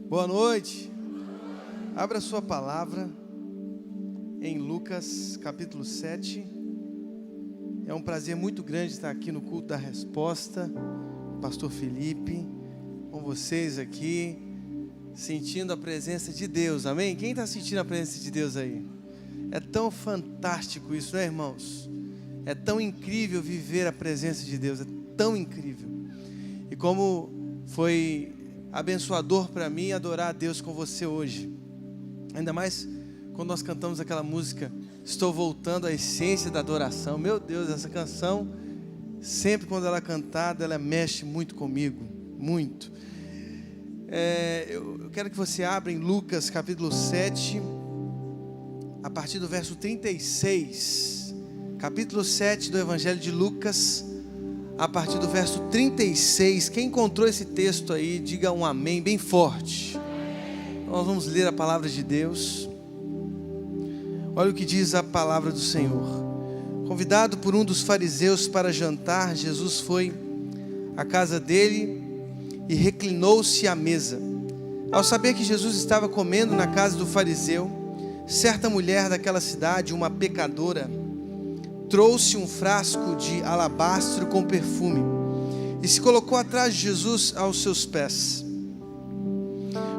Boa noite. Abra sua palavra em Lucas capítulo 7. É um prazer muito grande estar aqui no culto da resposta. Pastor Felipe, com vocês aqui, sentindo a presença de Deus, amém? Quem está sentindo a presença de Deus aí? É tão fantástico isso, né, irmãos? É tão incrível viver a presença de Deus, é tão incrível. E como foi abençoador para mim adorar a Deus com você hoje. Ainda mais quando nós cantamos aquela música, Estou Voltando à Essência da Adoração. Meu Deus, essa canção, sempre quando ela é cantada, ela mexe muito comigo, muito. Eu quero que você abra em Lucas capítulo 7, a partir do verso 36. Capítulo 7 do Evangelho de Lucas, a partir do verso 36. Quem encontrou esse texto aí, diga um amém bem forte. Nós vamos ler a palavra de Deus. Olha o que diz a palavra do Senhor. Convidado por um dos fariseus para jantar, Jesus foi à casa dele e reclinou-se à mesa. Ao saber que Jesus estava comendo na casa do fariseu, certa mulher daquela cidade, uma pecadora, trouxe um frasco de alabastro com perfume e se colocou atrás de Jesus aos seus pés.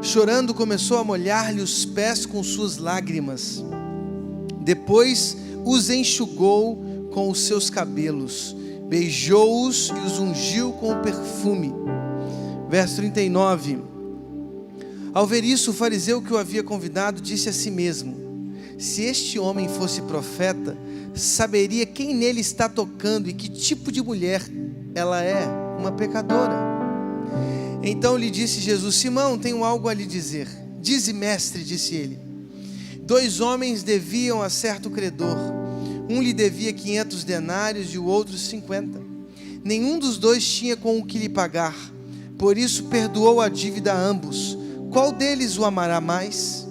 Chorando, começou a molhar-lhe os pés com suas lágrimas. Depois os enxugou com os seus cabelos, beijou-os e os ungiu com o perfume. Verso 39. Ao ver isso, o fariseu que o havia convidado disse a si mesmo: se este homem fosse profeta, saberia quem nele está tocando e que tipo de mulher ela é, uma pecadora. Então lhe disse Jesus: Simão, tenho algo a lhe dizer. Dize, mestre, disse ele. 2 homens deviam a certo credor. Um lhe devia 500 denários e o outro 50. Nenhum dos dois tinha com o que lhe pagar. Por isso perdoou a dívida a ambos. Qual deles o amará mais?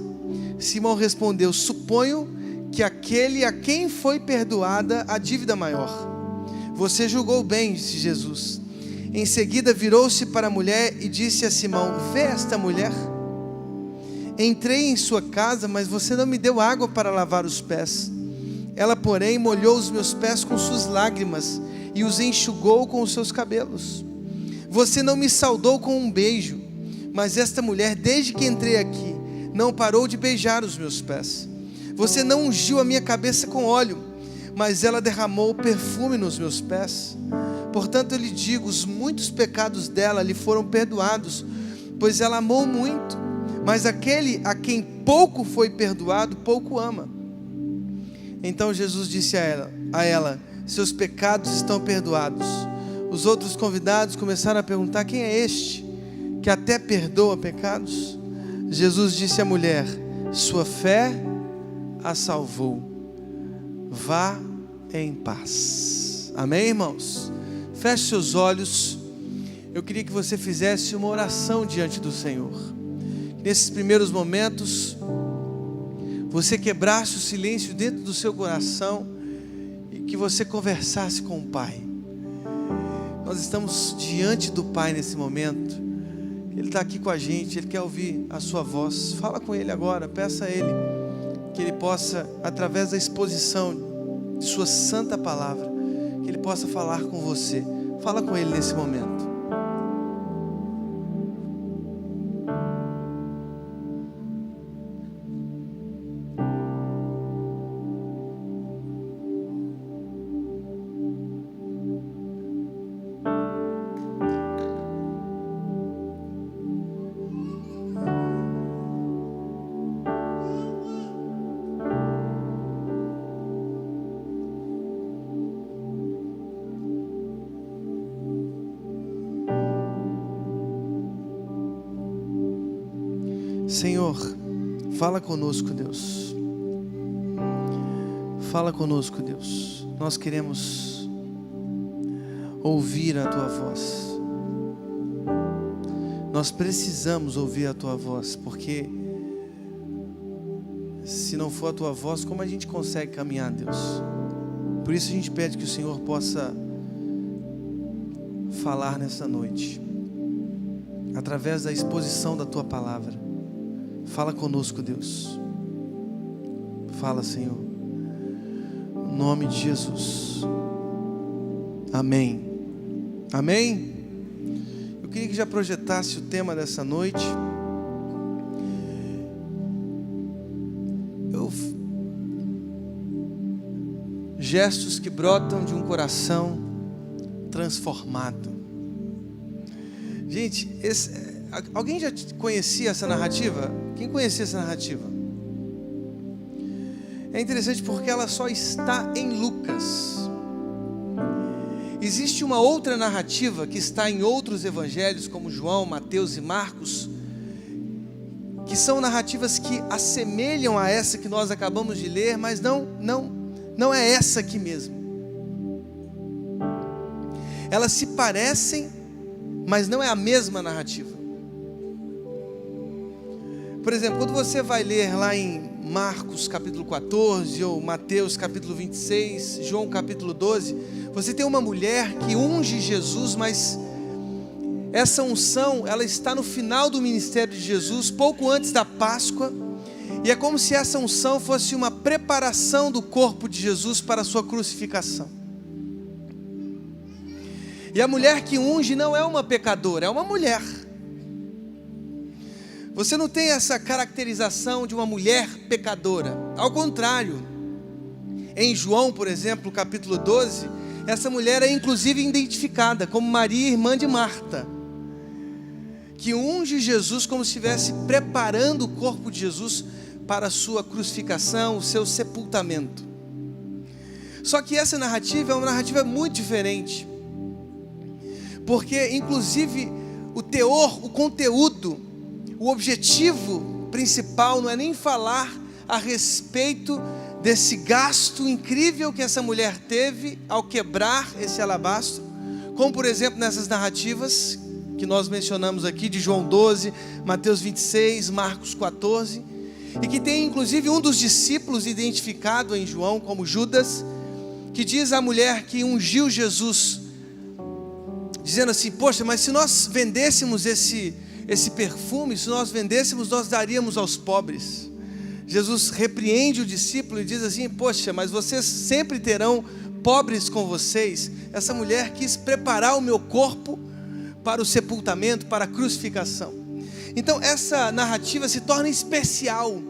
Simão respondeu: suponho que aquele a quem foi perdoada a dívida maior. Você julgou bem, disse Jesus. Em seguida virou-se para a mulher e disse a Simão: vê esta mulher? Entrei em sua casa, mas você não me deu água para lavar os pés. Ela, porém, molhou os meus pés com suas lágrimas e os enxugou com os seus cabelos. Você não me saudou com um beijo, mas esta mulher, desde que entrei aqui, não parou de beijar os meus pés. Você não ungiu a minha cabeça com óleo, mas ela derramou perfume nos meus pés. Portanto, eu lhe digo, os muitos pecados dela lhe foram perdoados, pois ela amou muito. Mas aquele a quem pouco foi perdoado, pouco ama. Então Jesus disse a ela: seus pecados estão perdoados. Os outros convidados começaram a perguntar: quem é este que até perdoa pecados? Jesus disse à mulher: sua fé a salvou. Vá em paz. Amém, irmãos? Feche seus olhos. Eu queria que você fizesse uma oração diante do Senhor. Nesses primeiros momentos, você quebrasse o silêncio dentro do seu coração e que você conversasse com o Pai. Nós estamos diante do Pai nesse momento. Ele está aqui com a gente, Ele quer ouvir a sua voz. Fala com Ele agora, peça a Ele que Ele possa, através da exposição de sua santa palavra, que Ele possa falar com você. Fala com Ele nesse momento. Senhor, fala conosco, Deus. Fala conosco, Deus. Nós queremos ouvir a Tua voz. Nós precisamos ouvir a Tua voz, porque se não for a Tua voz, como a gente consegue caminhar, Deus? Por isso a gente pede que o Senhor possa falar nessa noite. através da exposição da Tua palavra. Fala conosco, Deus. Fala, Senhor. Em nome de Jesus. Amém. Amém? Eu queria que já projetasse o tema dessa noite. Gestos que brotam de um coração transformado. Gente, alguém já conhecia essa narrativa? Quem conhecia essa narrativa? É interessante porque ela só está em Lucas. Existe uma outra narrativa que está em outros evangelhos, como João, Mateus e Marcos, que são narrativas que assemelham a essa que nós acabamos de ler, mas não é essa aqui mesmo. Elas se parecem, mas não é a mesma narrativa. Por exemplo, quando você vai ler lá em Marcos capítulo 14, ou Mateus capítulo 26, João capítulo 12, você tem uma mulher que unge Jesus, mas essa unção, ela está no final do ministério de Jesus, pouco antes da Páscoa, e é como se essa unção fosse uma preparação do corpo de Jesus para a sua crucificação. E a mulher que unge não é uma pecadora, é uma mulher. Você não tem essa caracterização de uma mulher pecadora. Ao contrário, em João, por exemplo, capítulo 12, essa mulher é inclusive identificada como Maria, irmã de Marta, que unge Jesus como se estivesse preparando o corpo de Jesus para a sua crucificação, o seu sepultamento. Só que essa narrativa é uma narrativa muito diferente, porque inclusive o teor, o conteúdo, o objetivo principal não é nem falar a respeito desse gasto incrível que essa mulher teve ao quebrar esse alabastro, como por exemplo nessas narrativas que nós mencionamos aqui, de João 12, Mateus 26, Marcos 14, e que tem inclusive um dos discípulos identificado em João como Judas, que diz à mulher que ungiu Jesus, dizendo assim: poxa, mas se nós vendêssemos esse perfume, se nós vendêssemos, nós daríamos aos pobres. Jesus repreende o discípulo e diz assim: poxa, mas vocês sempre terão pobres com vocês. Essa mulher quis preparar o meu corpo para o sepultamento, para a crucificação. Então essa narrativa se torna especial,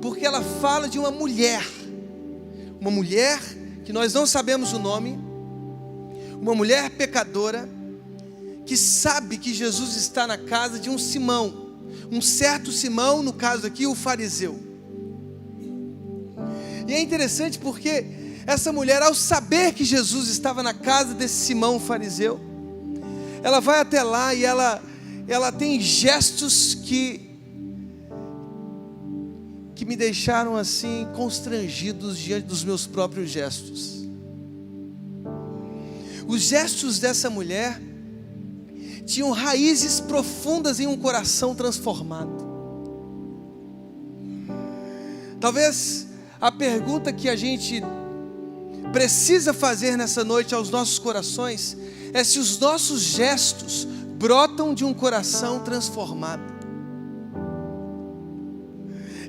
porque ela fala de uma mulher que nós não sabemos o nome, uma mulher pecadora, que sabe que Jesus está na casa de um Simão, um certo Simão, no caso aqui o fariseu. E é interessante porque essa mulher, ao saber que Jesus estava na casa desse Simão fariseu, ela vai até lá e ela tem gestos que me deixaram assim constrangidos diante dos meus próprios gestos. Os gestos dessa mulher tinham raízes profundas em um coração transformado. Talvez a pergunta que a gente precisa fazer nessa noite aos nossos corações é se os nossos gestos brotam de um coração transformado.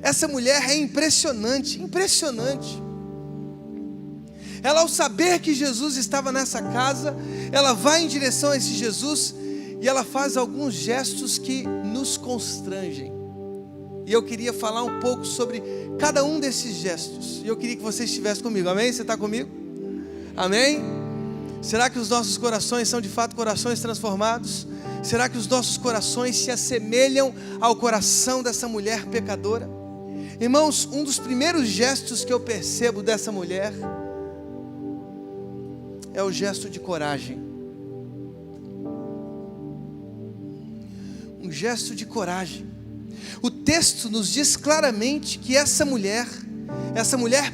Essa mulher é impressionante. Ela, ao saber que Jesus estava nessa casa, ela vai em direção a esse Jesus e ela faz alguns gestos que nos constrangem. E eu queria falar um pouco sobre cada um desses gestos. E eu queria que você estivesse comigo. Amém? Você está comigo? Amém? Será que os nossos corações são de fato corações transformados? Será que os nossos corações se assemelham ao coração dessa mulher pecadora? Irmãos, um dos primeiros gestos que eu percebo dessa mulher é o gesto de coragem. Um gesto de coragem. O texto nos diz claramente que essa mulher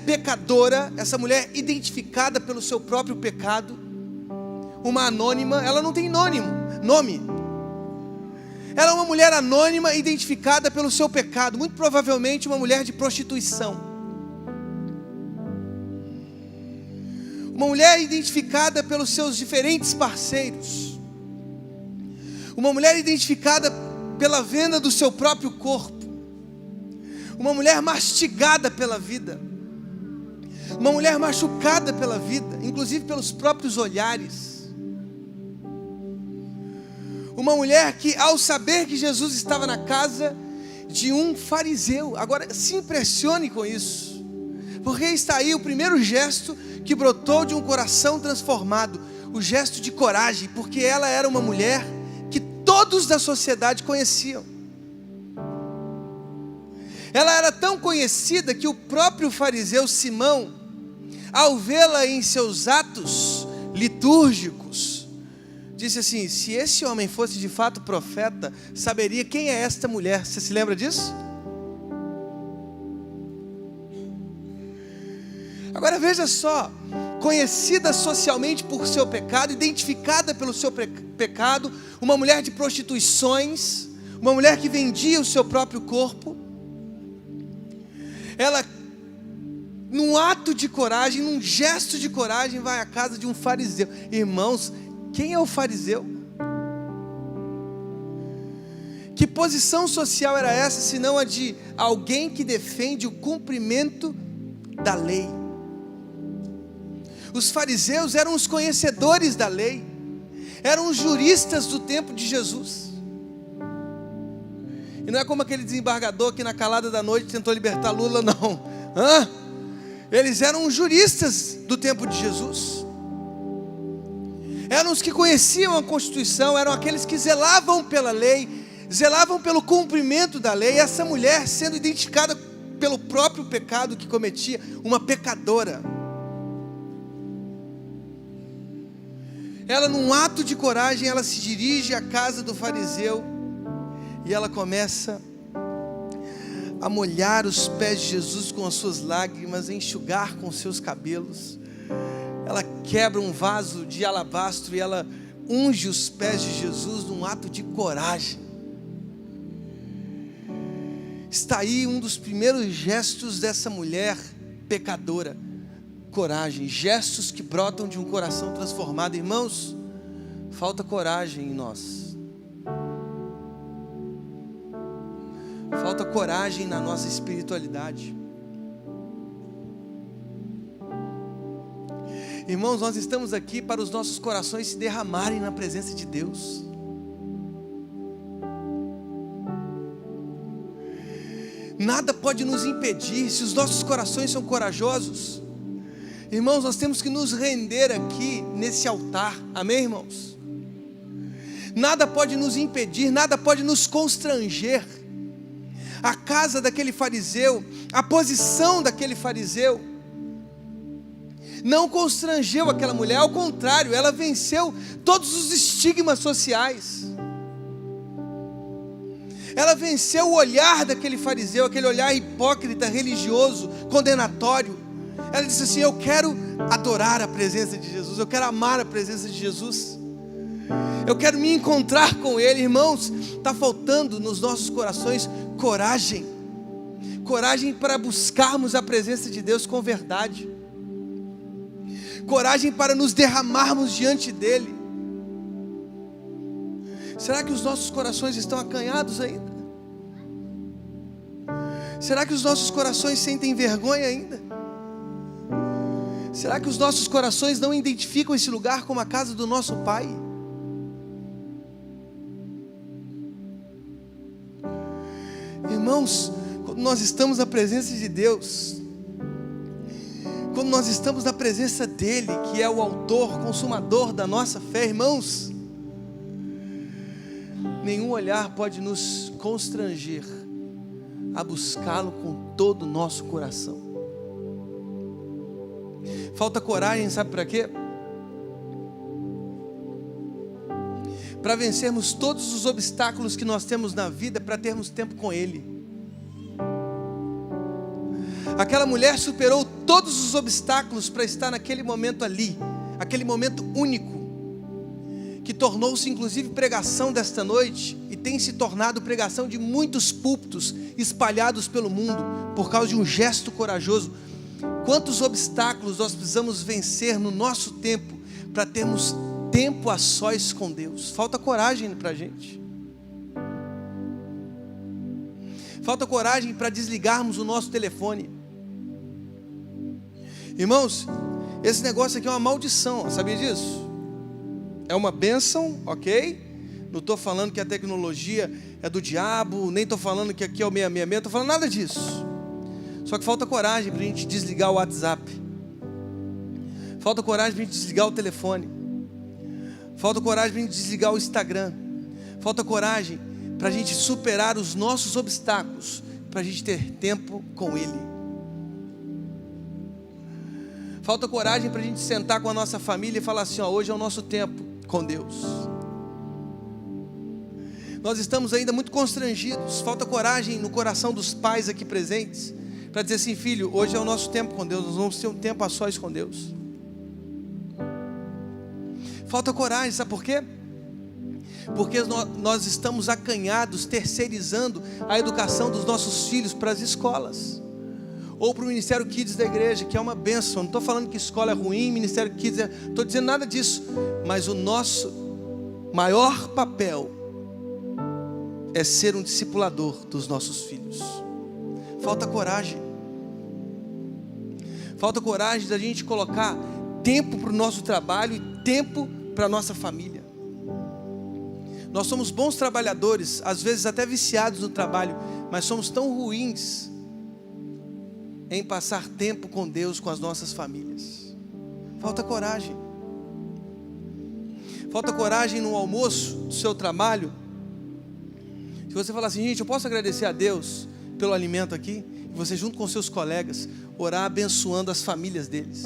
pecadora, essa mulher identificada pelo seu próprio pecado, uma anônima, ela não tem nome. Ela é uma mulher anônima identificada pelo seu pecado, muito provavelmente uma mulher de prostituição. Uma mulher identificada pelos seus diferentes parceiros. Uma mulher identificada pela venda do seu próprio corpo. Uma mulher mastigada pela vida. Uma mulher machucada pela vida, inclusive pelos próprios olhares. Uma mulher que, ao saber que Jesus estava na casa de um fariseu, agora se impressione com isso, porque está aí o primeiro gesto que brotou de um coração transformado, o gesto de coragem, porque ela era uma mulher que todos da sociedade conheciam. Ela era tão conhecida que o próprio fariseu Simão, ao vê-la em seus atos litúrgicos, disse assim: se esse homem fosse de fato profeta, saberia quem é esta mulher. Você se lembra disso? Agora veja só, conhecida socialmente por seu pecado, identificada pelo seu pecado, uma mulher de prostituições, uma mulher que vendia o seu próprio corpo, ela, num ato de coragem, num gesto de coragem, vai à casa de um fariseu. Irmãos, quem é o fariseu? Que posição social era essa, senão a de alguém que defende o cumprimento da lei? Os fariseus eram os conhecedores da lei, eram os juristas do tempo de Jesus. E não é como aquele desembargador que na calada da noite tentou libertar Lula, não. Eles eram juristas do tempo de Jesus. Eram os que conheciam a Constituição, eram aqueles que zelavam pela lei, zelavam pelo cumprimento da lei. Essa mulher, sendo identificada pelo próprio pecado que cometia, uma pecadora, ela, num ato de coragem, ela se dirige à casa do fariseu e ela começa a molhar os pés de Jesus com as suas lágrimas, a enxugar com os seus cabelos. Ela quebra um vaso de alabastro e ela unge os pés de Jesus num ato de coragem. Está aí um dos primeiros gestos dessa mulher pecadora: coragem, gestos que brotam de um coração transformado. Irmãos, falta coragem em nós. Falta coragem na nossa espiritualidade. Irmãos, nós estamos aqui para os nossos corações se derramarem na presença de Deus. Nada pode nos impedir, se os nossos corações são corajosos. Irmãos, nós temos que nos render aqui nesse altar, amém, irmãos? Nada pode nos impedir, nada pode nos constranger. A casa daquele fariseu, a posição daquele fariseu, não constrangeu aquela mulher, ao contrário, ela venceu todos os estigmas sociais. Ela venceu o olhar daquele fariseu, aquele olhar hipócrita, religioso, condenatório. Ela disse assim: eu quero adorar a presença de Jesus, eu quero amar a presença de Jesus, eu quero me encontrar com Ele. Irmãos, está faltando nos nossos corações coragem, coragem para buscarmos a presença de Deus com verdade, coragem para nos derramarmos diante dEle. Será que os nossos corações estão acanhados ainda? Será que os nossos corações sentem vergonha ainda? Será que os nossos corações não identificam esse lugar como a casa do nosso Pai? Irmãos, quando nós estamos na presença de Deus, quando nós estamos na presença dEle, que é o autor, consumador da nossa fé, irmãos, nenhum olhar pode nos constranger a buscá-lo com todo o nosso coração. Falta coragem, sabe para quê? Para vencermos todos os obstáculos que nós temos na vida, para termos tempo com Ele. Aquela mulher superou todos os obstáculos para estar naquele momento ali, aquele momento único, que tornou-se inclusive pregação desta noite, e tem se tornado pregação de muitos púlpitos espalhados pelo mundo, por causa de um gesto corajoso. Quantos obstáculos nós precisamos vencer no nosso tempo, para termos tempo a sós com Deus. Falta coragem para a gente. Falta coragem para desligarmos o nosso telefone. Irmãos, esse negócio aqui é uma maldição, sabia disso? É uma bênção, ok? Não estou falando que a tecnologia é do diabo, nem estou falando que aqui é o 666, não estou falando nada disso. Só que falta coragem para a gente desligar o WhatsApp. Falta coragem para a gente desligar o telefone. Falta coragem para a gente desligar o Instagram. Falta coragem para a gente superar os nossos obstáculos, para a gente ter tempo com Ele. Falta coragem para a gente sentar com a nossa família e falar assim, ó, hoje é o nosso tempo com Deus. Nós estamos ainda muito constrangidos. Falta coragem no coração dos pais aqui presentes para dizer assim, filho, hoje é o nosso tempo com Deus, nós vamos ter um tempo a sós com Deus. Falta coragem, sabe por quê? Porque nós estamos acanhados, terceirizando a educação dos nossos filhos para as escolas, ou para o Ministério Kids da igreja, que é uma bênção. Não estou falando que escola é ruim, Ministério Kids não estou dizendo nada disso, mas o nosso maior papel é ser um discipulador dos nossos filhos. Falta coragem. Falta coragem da gente colocar tempo para o nosso trabalho e tempo para a nossa família. Nós somos bons trabalhadores, às vezes até viciados no trabalho, mas somos tão ruins em passar tempo com Deus, com as nossas famílias. Falta coragem. Falta coragem no almoço do seu trabalho. Se você falar assim, gente, eu posso agradecer a Deus pelo alimento aqui, e você junto com seus colegas, orar abençoando as famílias deles.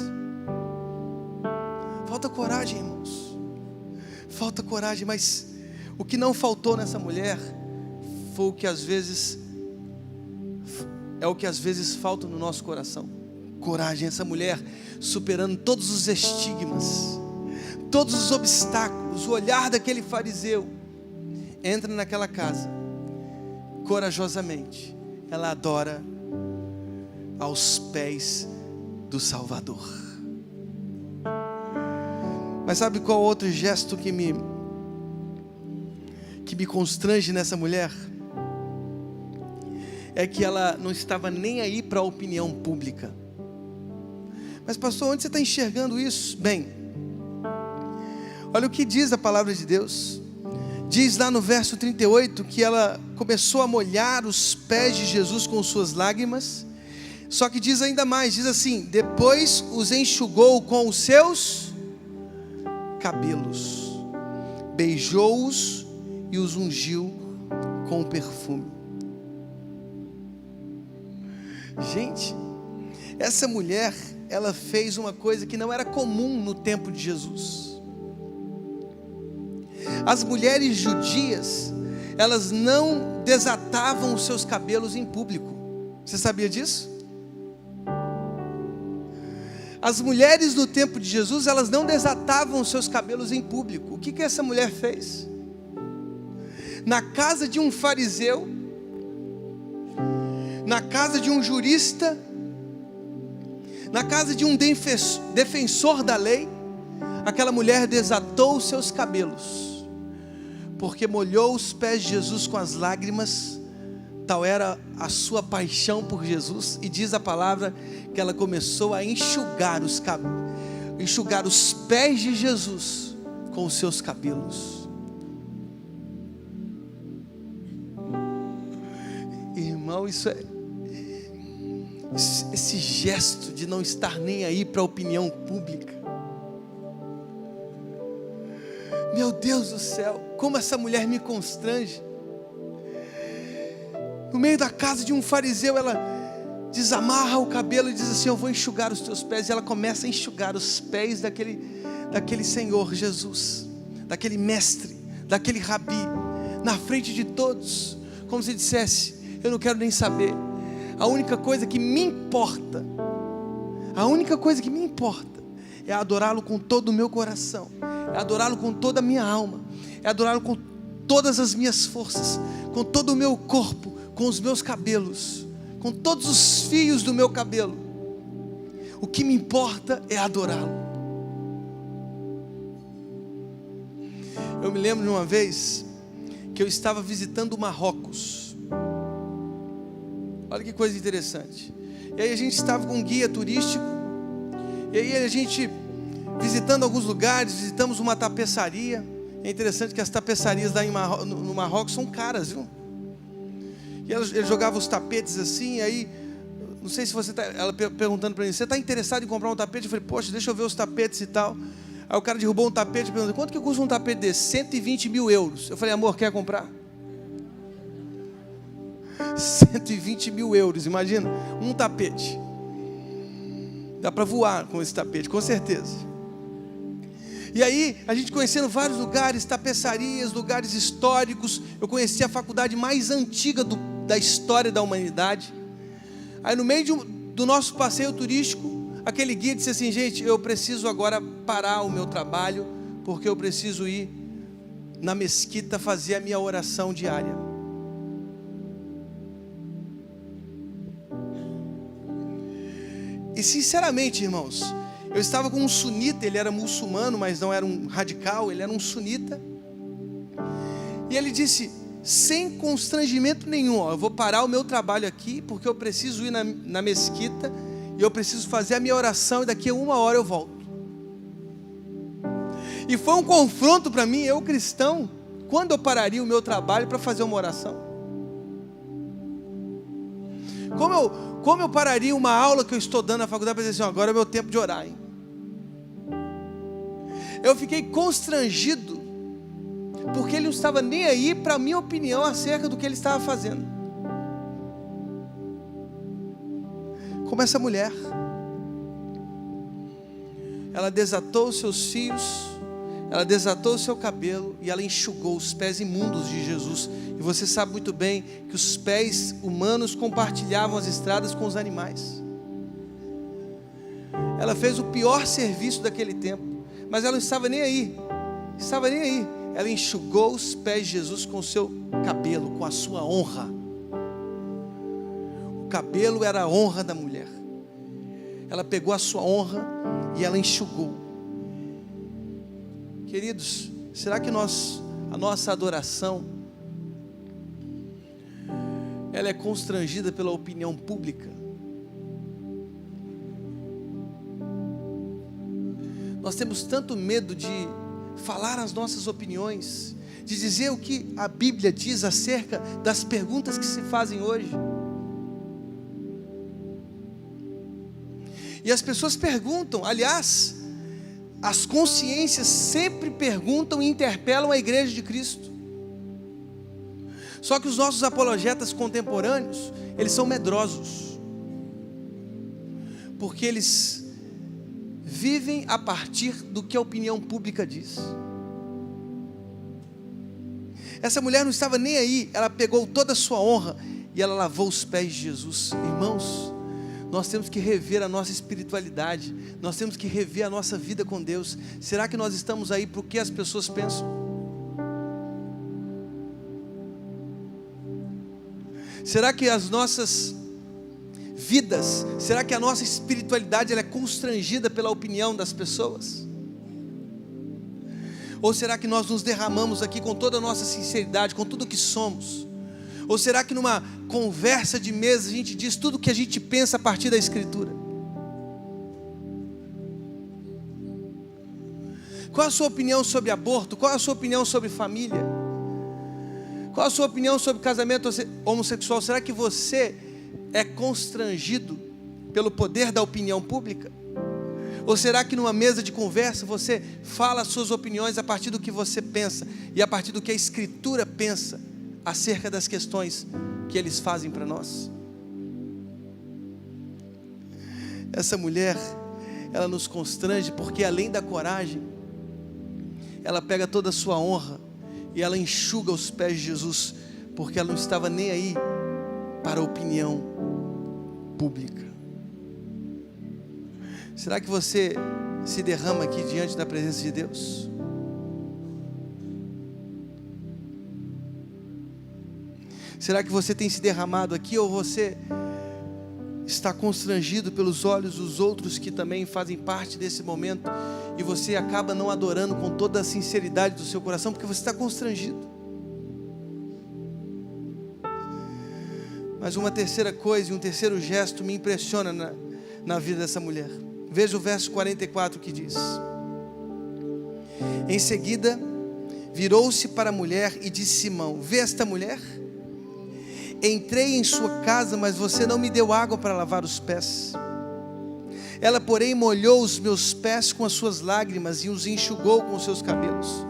Falta coragem, irmãos. Falta coragem, mas o que não faltou nessa mulher foi o que às vezes falta no nosso coração. Coragem. Essa mulher superando todos os estigmas, todos os obstáculos. O olhar daquele fariseu entra naquela casa corajosamente. Ela adora aos pés do Salvador. Mas sabe qual outro gesto que me constrange nessa mulher? É que ela não estava nem aí para a opinião pública. Mas pastor, onde você está enxergando isso? Bem, olha o que diz a palavra de Deus. Diz lá no verso 38 que ela começou a molhar os pés de Jesus com suas lágrimas. Só que diz ainda mais, diz assim, depois os enxugou com os seus cabelos, beijou-os e os ungiu com perfume. Gente, essa mulher, ela fez uma coisa que não era comum no tempo de Jesus. As mulheres judias, elas não desatavam os seus cabelos em público. Você sabia disso? As mulheres do tempo de Jesus, elas não desatavam os seus cabelos em público. O que essa mulher fez? Na casa de um fariseu, na casa de um jurista, na casa de um defensor da lei, aquela mulher desatou os seus cabelos, porque molhou os pés de Jesus com as lágrimas. Tal era a sua paixão por Jesus, e diz a palavra que ela começou a enxugar os pés de Jesus com os seus cabelos. Irmão, esse gesto de não estar nem aí para a opinião pública, meu Deus do céu, como essa mulher me constrange. No meio da casa de um fariseu, ela desamarra o cabelo e diz assim, eu vou enxugar os teus pés. E ela começa a enxugar os pés daquele Senhor Jesus, daquele mestre, daquele rabi, na frente de todos, como se dissesse, eu não quero nem saber. A única coisa que me importa é adorá-lo com todo o meu coração, é adorá-lo com toda a minha alma, é adorá-lo com todas as minhas forças, com todo o meu corpo, com os meus cabelos, com todos os fios do meu cabelo. O que me importa é adorá-lo. Eu me lembro de uma vez que eu estava visitando Marrocos. Olha que coisa interessante. E aí a gente estava com um guia turístico. E aí a gente, visitando alguns lugares, visitamos uma tapeçaria. É interessante que as tapeçarias lá no Marrocos são caras, viu? E ele jogava os tapetes assim, e aí, não sei se você está, ela perguntando para mim, você está interessado em comprar um tapete? Eu falei, poxa, deixa eu ver os tapetes e tal. Aí o cara derrubou um tapete e perguntou, quanto que custa um tapete desse? 120 mil euros. Eu falei, amor, quer comprar? 120 mil euros, imagina, um tapete. Dá para voar com esse tapete, com certeza. E aí, a gente conhecendo vários lugares, tapeçarias, lugares históricos. Eu conheci a faculdade mais antiga da história da humanidade. Aí no meio do nosso passeio turístico, aquele guia disse assim, gente, eu preciso agora parar o meu trabalho, porque eu preciso ir na mesquita fazer a minha oração diária. E sinceramente, irmãos, eu estava com um sunita, ele era muçulmano, mas não era um radical, ele era um sunita. E ele disse, sem constrangimento nenhum, ó, eu vou parar o meu trabalho aqui, porque eu preciso ir na mesquita, e eu preciso fazer a minha oração, e daqui a 1 hora eu volto. E foi um confronto para mim, eu cristão, quando eu pararia o meu trabalho para fazer uma oração? Como eu pararia uma aula que eu estou dando na faculdade para dizer assim, agora é o meu tempo de orar, hein? Eu fiquei constrangido, porque ele não estava nem aí para a minha opinião acerca do que ele estava fazendo. Como essa mulher, ela desatou os seus fios, ela desatou o seu cabelo e ela enxugou os pés imundos de Jesus. E você sabe muito bem que os pés humanos compartilhavam as estradas com os animais. Ela fez o pior serviço daquele tempo, mas ela não estava nem aí, ela enxugou os pés de Jesus com o seu cabelo, com a sua honra. O cabelo era a honra da mulher. Ela pegou a sua honra e ela enxugou. Queridos, será que a nossa adoração, ela é constrangida pela opinião pública? Nós temos tanto medo de falar as nossas opiniões, de dizer o que a Bíblia diz acerca das perguntas que se fazem hoje. E as pessoas perguntam, aliás, as consciências sempre perguntam e interpelam a igreja de Cristo. Só que os nossos apologetas contemporâneos, eles são medrosos, porque eles vivem a partir do que a opinião pública diz. Essa mulher não estava nem aí, ela pegou toda a sua honra e ela lavou os pés de Jesus. Irmãos, nós temos que rever a nossa espiritualidade, nós temos que rever a nossa vida com Deus. Será que nós estamos aí para o que as pessoas pensam? Será que as nossas vidas, será que a nossa espiritualidade ela é constrangida pela opinião das pessoas? Ou será que nós nos derramamos aqui com toda a nossa sinceridade, com tudo o que somos? Ou será que numa conversa de mesa a gente diz tudo o que a gente pensa a partir da Escritura? Qual a sua opinião sobre aborto? Qual a sua opinião sobre família? Qual a sua opinião sobre casamento homossexual? Será que você é constrangido pelo poder da opinião pública? Ou será que numa mesa de conversa você fala as suas opiniões a partir do que você pensa e a partir do que a Escritura pensa acerca das questões que eles fazem para nós? Essa mulher, ela nos constrange porque além da coragem, ela pega toda a sua honra e ela enxuga os pés de Jesus, porque ela não estava nem aí para a opinião pública. Será que você se derrama aqui diante da presença de Deus? Será que você tem se derramado aqui, ou você está constrangido pelos olhos dos outros que também fazem parte desse momento, e você acaba não adorando com toda a sinceridade do seu coração, porque você está constrangido. Mas uma terceira coisa e um terceiro gesto me impressiona na vida dessa mulher. Veja o verso 44 que diz: em seguida, virou-se para a mulher e disse: Simão, vê esta mulher? Entrei em sua casa, mas você não me deu água para lavar os pés. Ela, porém, molhou os meus pés com as suas lágrimas e os enxugou com os seus cabelos.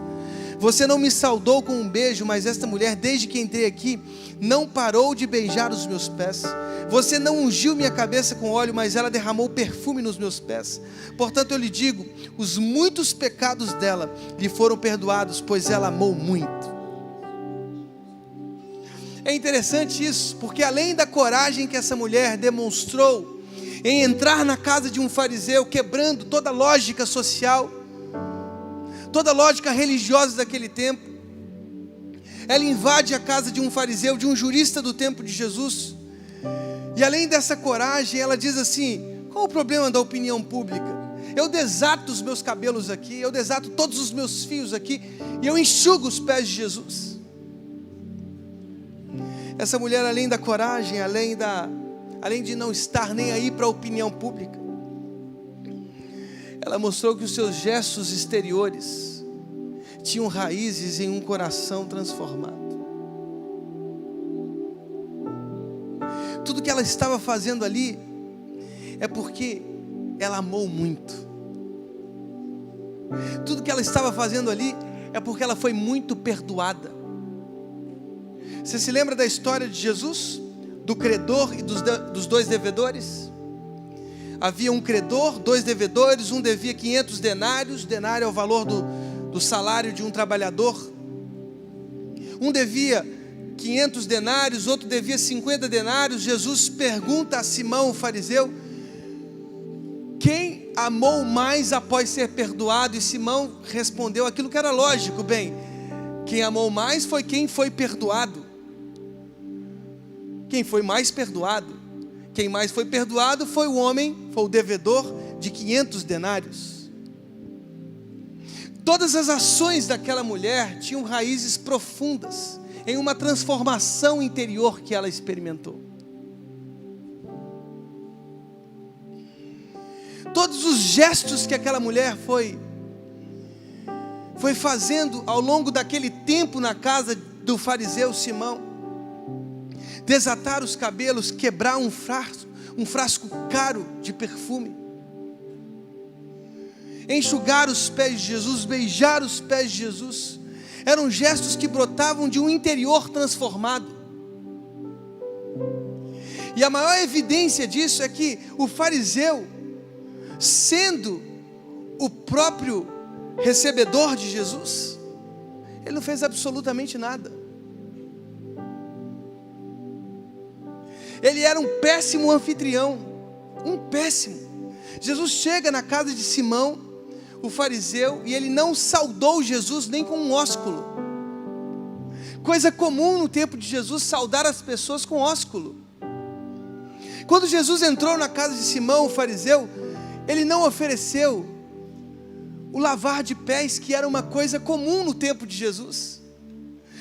Você não me saudou com um beijo, mas esta mulher, desde que entrei aqui, não parou de beijar os meus pés. Você não ungiu minha cabeça com óleo, mas ela derramou perfume nos meus pés. Portanto, eu lhe digo, os muitos pecados dela lhe foram perdoados, pois ela amou muito. É interessante isso, porque além da coragem que essa mulher demonstrou em entrar na casa de um fariseu, quebrando toda a lógica social, toda a lógica religiosa daquele tempo, ela invade a casa de um fariseu, de um jurista do tempo de Jesus, e além dessa coragem, ela diz assim: qual o problema da opinião pública? Eu desato os meus cabelos aqui, eu desato todos os meus fios aqui, e eu enxugo os pés de Jesus. Essa mulher, além da coragem, além de não estar nem aí para a opinião pública, ela mostrou que os seus gestos exteriores tinham raízes em um coração transformado. Tudo que ela estava fazendo ali é porque ela amou muito. Tudo que ela estava fazendo ali é porque ela foi muito perdoada. Você se lembra da história de Jesus? Do credor e dos dois devedores? Havia um credor, dois devedores, um devia 500 denários, denário é o valor do salário de um trabalhador. Um devia 500 denários, outro devia 50 denários. Jesus pergunta a Simão, o fariseu, quem amou mais após ser perdoado? E Simão respondeu aquilo que era lógico: bem, quem amou mais foi quem foi perdoado. Quem foi mais perdoado? Quem mais foi perdoado foi o homem, foi o devedor de 500 denários. Todas as ações daquela mulher tinham raízes profundas em uma transformação interior que ela experimentou. Todos os gestos que aquela mulher foi fazendo ao longo daquele tempo na casa do fariseu Simão, desatar os cabelos, quebrar um frasco caro de perfume, enxugar os pés de Jesus, beijar os pés de Jesus, eram gestos que brotavam de um interior transformado. E a maior evidência disso é que o fariseu, sendo o próprio recebedor de Jesus, ele não fez absolutamente nada. Ele era um péssimo anfitrião, um péssimo. Jesus chega na casa de Simão, o fariseu, e ele não saudou Jesus nem com um ósculo. Coisa comum no tempo de Jesus, saudar as pessoas com ósculo. Quando Jesus entrou na casa de Simão, o fariseu, ele não ofereceu o lavar de pés, que era uma coisa comum no tempo de Jesus.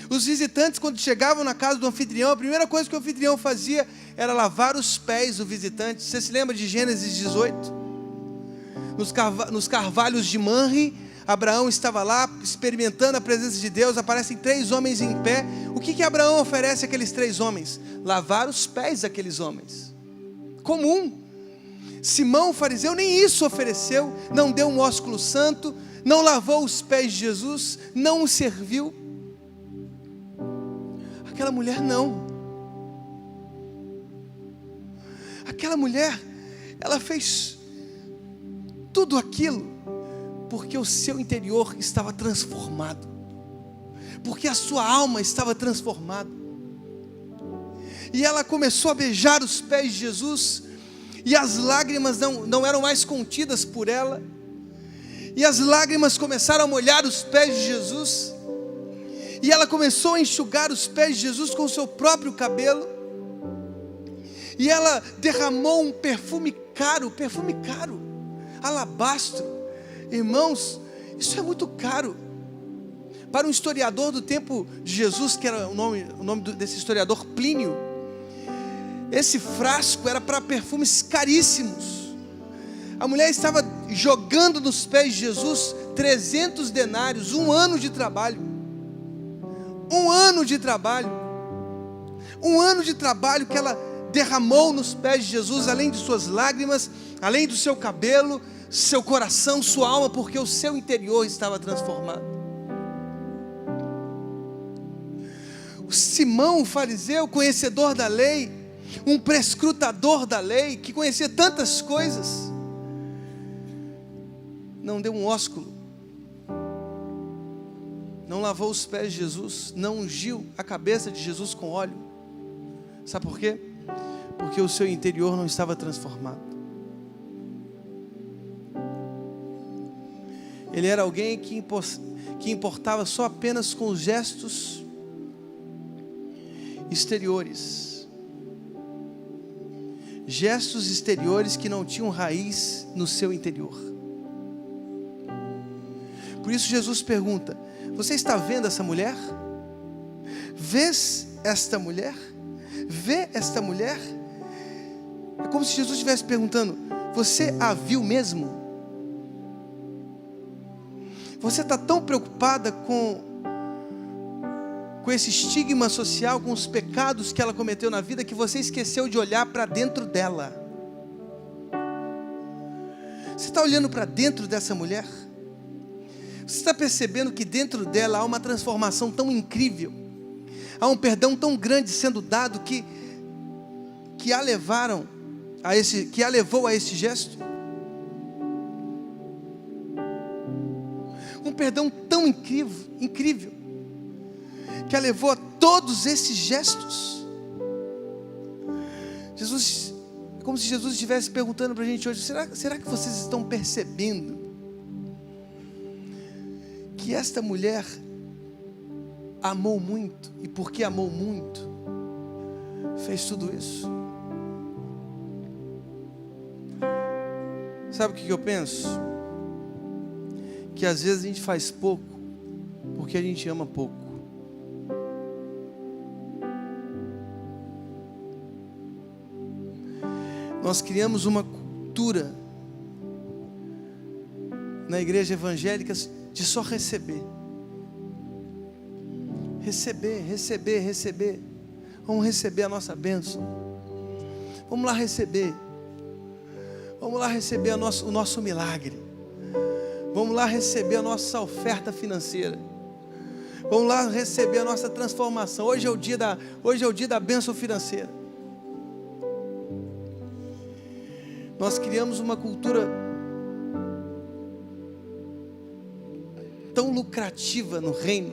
Os visitantes, quando chegavam na casa do anfitrião, a primeira coisa que o anfitrião fazia era lavar os pés do visitante. Você se lembra de Gênesis 18? Nos carvalhos de Manre, Abraão estava lá experimentando a presença de Deus. Aparecem 3 homens em pé. O que Abraão oferece àqueles 3 homens? Lavar os pés daqueles homens. Comum. Simão, o fariseu, nem isso ofereceu. Não deu um ósculo santo, não lavou os pés de Jesus, não o serviu. Aquela mulher não. Aquela mulher, ela fez tudo aquilo porque o seu interior estava transformado, porque a sua alma estava transformada. E ela começou a beijar os pés de Jesus, e as lágrimas não eram mais contidas por ela, e as lágrimas começaram a molhar os pés de Jesus, e ela começou a enxugar os pés de Jesus com o seu próprio cabelo. E ela derramou um perfume caro, alabastro. Irmãos, isso é muito caro. Para um historiador do tempo de Jesus, que era o nome desse historiador, Plínio, esse frasco era para perfumes caríssimos. A mulher estava jogando nos pés de Jesus 300 denários, 1 ano de trabalho. 1 ano de trabalho. 1 ano de trabalho que ela derramou nos pés de Jesus, além de suas lágrimas, além do seu cabelo, seu coração, sua alma, porque o seu interior estava transformado. Simão, o fariseu, conhecedor da lei, um prescrutador da lei, que conhecia tantas coisas, não deu um ósculo, não lavou os pés de Jesus, não ungiu a cabeça de Jesus com óleo. Sabe por quê? Porque o seu interior não estava transformado. Ele era alguém que importava só apenas com os gestos exteriores, gestos exteriores que não tinham raiz no seu interior. Por isso Jesus pergunta: você está vendo essa mulher? Vês esta mulher? Vê esta mulher? É como se Jesus estivesse perguntando: você a viu mesmo? Você está tão preocupada com esse estigma social, com os pecados que ela cometeu na vida, que você esqueceu de olhar para dentro dela. Você está olhando para dentro dessa mulher? Você está percebendo que dentro dela há uma transformação tão incrível, há um perdão tão grande sendo dado que a levou a esse gesto? Um perdão tão incrível, que a levou a todos esses gestos. Jesus, é como se Jesus estivesse perguntando para a gente hoje: será que vocês estão percebendo que esta mulher amou muito, e porque amou muito, fez tudo isso? Sabe o que eu penso? Que às vezes a gente faz pouco porque a gente ama pouco. Nós criamos uma cultura na igreja evangélica de só receber. Receber. Vamos receber a nossa bênção. Vamos lá receber. Vamos lá receber o nosso milagre. Vamos lá receber a nossa oferta financeira. Vamos lá receber a nossa transformação. Hoje é o dia da bênção financeira. Nós criamos uma cultura tão lucrativa no reino,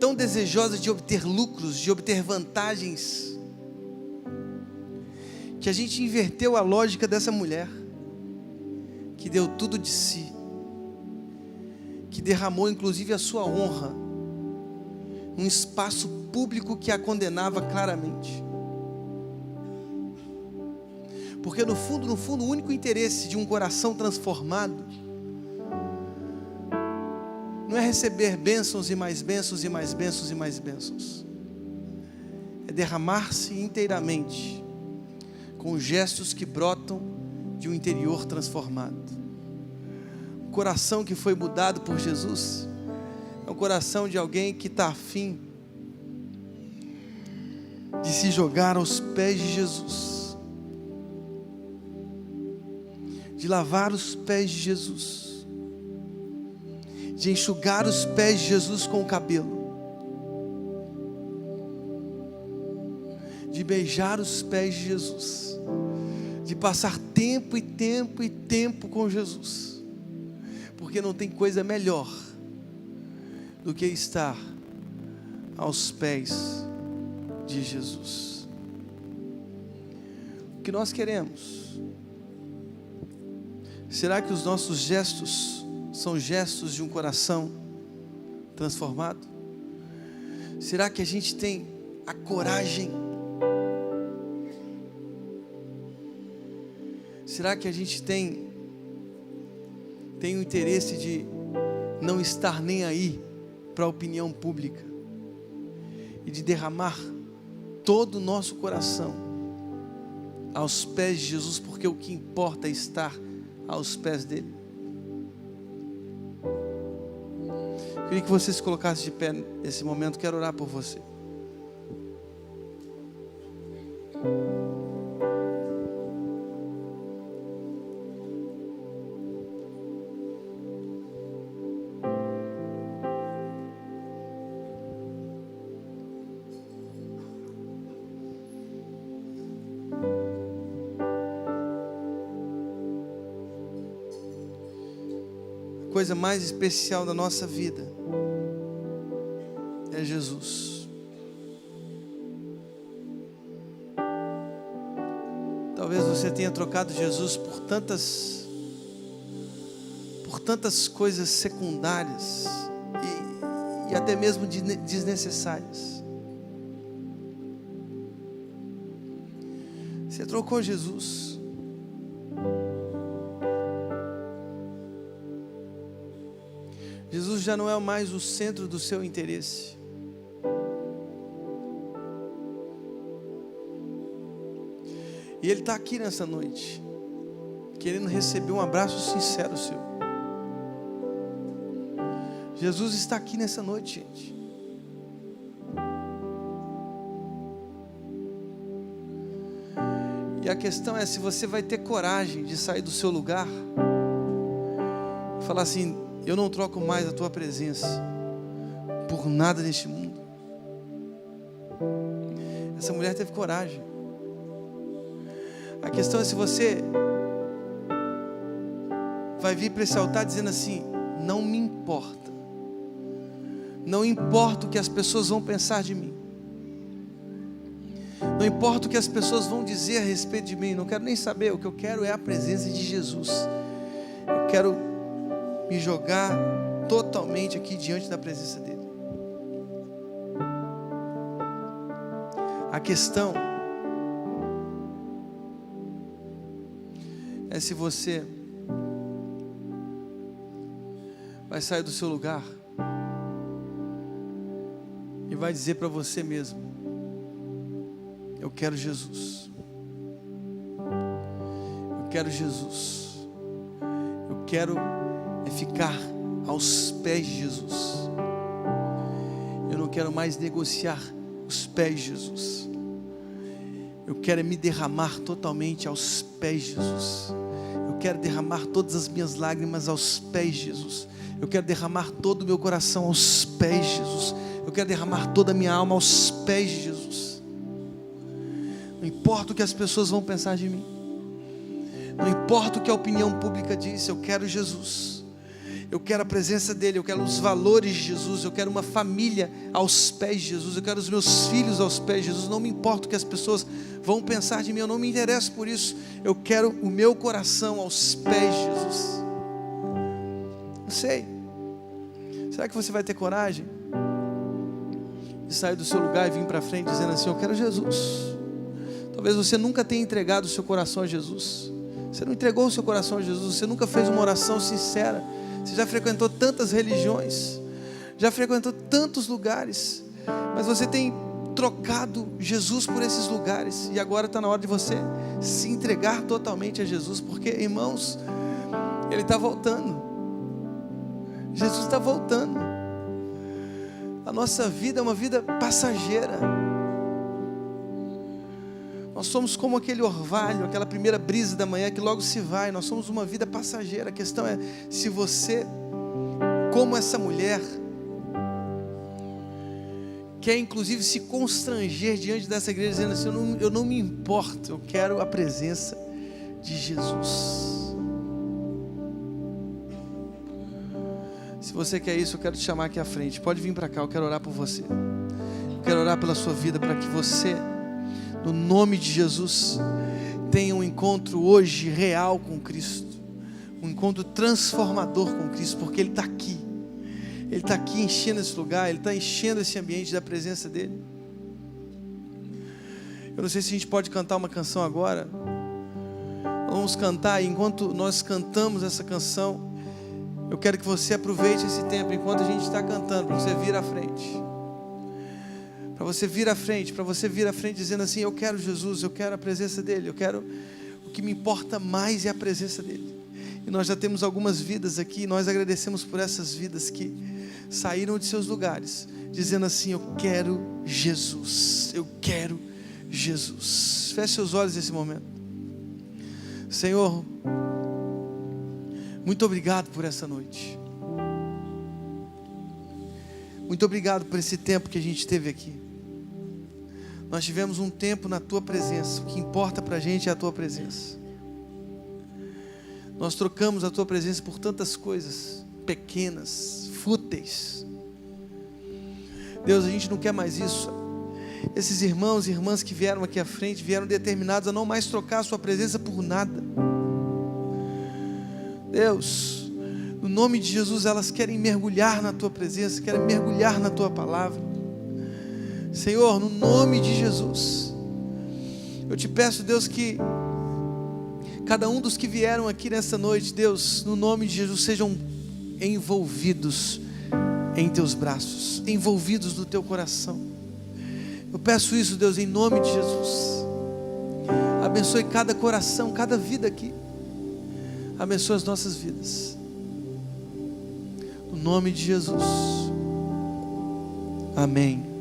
tão desejosa de obter lucros, de obter vantagens, que a gente inverteu a lógica dessa mulher, que deu tudo de si, que derramou inclusive a sua honra, num espaço público que a condenava claramente. Porque no fundo, o único interesse de um coração transformado não é receber bênçãos e mais bênçãos e mais bênçãos e mais bênçãos. É derramar-se inteiramente com gestos que brotam de um interior transformado. O coração que foi mudado por Jesus é o coração de alguém que está afim de se jogar aos pés de Jesus, de lavar os pés de Jesus, de enxugar os pés de Jesus com o cabelo, de beijar os pés de Jesus, de passar tempo e tempo e tempo com Jesus, porque não tem coisa melhor do que estar aos pés de Jesus. O que nós queremos? Será que os nossos gestos são gestos de um coração transformado? Será que a gente tem a coragem. Será que a gente tem o interesse de não estar nem aí para a opinião pública e de derramar todo o nosso coração aos pés de Jesus, porque o que importa é estar aos pés dele? Eu queria que você se colocasse de pé nesse momento. Quero orar por você. A coisa mais especial da nossa vida é Jesus. Talvez você tenha trocado Jesus por tantas coisas secundárias e até mesmo desnecessárias. Você trocou Jesus. Jesus já não é mais o centro do seu interesse. E Ele está aqui nessa noite, querendo receber um abraço sincero seu. Jesus está aqui nessa noite, gente. E a questão é se você vai ter coragem de sair do seu lugar e falar assim: eu não troco mais a tua presença por nada neste mundo. Essa mulher teve coragem. A questão é se você vai vir para esse altar dizendo assim: não me importa. Não importa o que as pessoas vão pensar de mim. Não importa o que as pessoas vão dizer a respeito de mim. Não quero nem saber. O que eu quero é a presença de Jesus. Eu quero me jogar totalmente aqui diante da presença dele. A questão é se você vai sair do seu lugar e vai dizer para você mesmo: eu quero Jesus. Eu quero Jesus. Eu quero ficar aos pés de Jesus. Eu não quero mais negociar os pés de Jesus. Eu quero me derramar totalmente aos pés de Jesus. Eu quero derramar todas as minhas lágrimas aos pés de Jesus. Eu quero derramar todo o meu coração aos pés de Jesus. Eu quero derramar toda a minha alma aos pés de Jesus. Não importa o que as pessoas vão pensar de mim. Não importa o que a opinião pública diz. Eu quero Jesus. Eu quero a presença dele, eu quero os valores de Jesus, eu quero uma família aos pés de Jesus, eu quero os meus filhos aos pés de Jesus. Não me importa o que as pessoas vão pensar de mim, eu não me interesso por isso. Eu quero o meu coração aos pés de Jesus. Não sei. Será que você vai ter coragem de sair do seu lugar e vir para frente dizendo assim: eu quero Jesus? Talvez você nunca tenha entregado o seu coração a Jesus. Você não entregou o seu coração a Jesus, você nunca fez uma oração sincera. Você já frequentou tantas religiões, já frequentou tantos lugares, mas você tem trocado Jesus por esses lugares. E agora está na hora de você se entregar totalmente a Jesus, porque, irmãos, Ele está voltando. Jesus está voltando. A nossa vida é uma vida passageira. Nós somos como aquele orvalho, aquela primeira brisa da manhã que logo se vai. Nós somos uma vida passageira. A questão é se você, como essa mulher, quer inclusive se constranger diante dessa igreja, dizendo assim: eu não me importo, eu quero a presença de Jesus. Se você quer isso, eu quero te chamar aqui à frente. Pode vir para cá, eu quero orar por você. Eu quero orar pela sua vida, para que você, no nome de Jesus, tenha um encontro hoje real com Cristo, um encontro transformador com Cristo, porque Ele está aqui. Ele está aqui enchendo esse lugar, Ele está enchendo esse ambiente da presença dEle. Eu não sei se a gente pode cantar uma canção agora. Vamos cantar, e enquanto nós cantamos essa canção, eu quero que você aproveite esse tempo, enquanto a gente está cantando, para você vir à frente. Para você vir à frente, dizendo assim: eu quero Jesus, eu quero a presença dEle, eu quero, o que me importa mais é a presença dEle. E nós já temos algumas vidas aqui, e nós agradecemos por essas vidas que saíram de seus lugares, dizendo assim: eu quero Jesus, eu quero Jesus. Feche seus olhos nesse momento. Senhor, muito obrigado por essa noite. Muito obrigado por esse tempo que a gente teve aqui. Nós tivemos um tempo na Tua presença. O que importa para a gente é a Tua presença. Nós trocamos a Tua presença por tantas coisas pequenas, fúteis. Deus, a gente não quer mais isso. Esses irmãos e irmãs que vieram aqui à frente, vieram determinados a não mais trocar a Sua presença por nada. Deus, no nome de Jesus, elas querem mergulhar na Tua presença, querem mergulhar na Tua palavra. Senhor, no nome de Jesus, eu te peço, Deus, que cada um dos que vieram aqui nessa noite, Deus, no nome de Jesus, sejam envolvidos em Teus braços, envolvidos no Teu coração. Eu peço isso, Deus, em nome de Jesus. Abençoe cada coração, cada vida aqui. Abençoe as nossas vidas. No nome de Jesus. Amém.